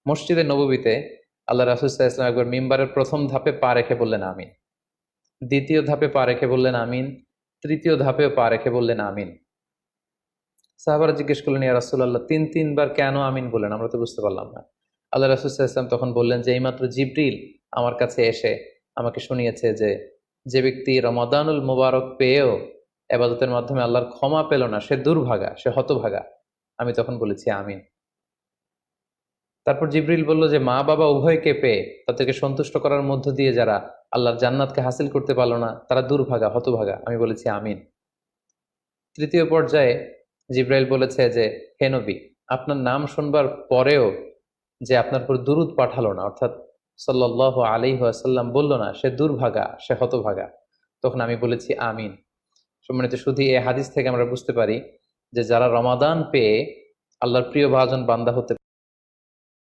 মসজিদে নববীতে আল্লাহ রাসূল সাল্লাল্লাহু আলাইহি ওয়াসাল্লাম একবার মিম্বারের প্রথম ধাপে পা রেখে বললেন আমিন, দ্বিতীয় ধাপে পা রেখে বললেন আমিন, তৃতীয় ধাপেও পা রেখে বললেন আমিন। সাহাবারা জিজ্ঞেস করলেন, ইয়া রাসূলুল্লাহ, তিনবার কেন আমিন বললেন? আমরা তো বুঝতে পারলাম না। আল্লাহ রাসূল সাল্লাল্লাহু আলাইহি ওয়াসাল্লাম তখন বললেন যে এইমাত্র জিবরিল আমার কাছে এসে আমাকে শুনিয়েছে যে যে ব্যক্তি রমাদানুল মুবারক পেয়েও ইবাদতের মাধ্যমে আল্লাহর ক্ষমা পেল না, সে দুর্ভাগা, সে হতভাগা। আমি তখন বলেছি আমিন। তারপর জিবরিল বলল যে মা বাবা উভয়কে পেয়ে তাদেরকে সন্তুষ্ট করার মধ্য দিয়ে যারা আল্লাহর জান্নাতকে হাসিল করতে পারলো না, তারা দুর্ভাগা, হতভাগা। আমি বলেছি আমিন। তৃতীয় পর্যায়ে জিব্রাইল বলেছে যে হে নবী, আপনার নাম শুনবার পরেও যে আপনার উপর দুরূদ পাঠালো না, অর্থাৎ সাল্লাল্লাহু আলাইহি ওয়াসাল্লাম বলল না, সে দুর্ভাগা, সে হতভাগা। তখন আমি বলেছি আমিন। সম্মানিত শুধু এই হাদিস থেকে আমরা বুঝতে পারি যে যারা রমাদান পেয়ে আল্লাহর প্রিয় ভাজন বান্দা হতে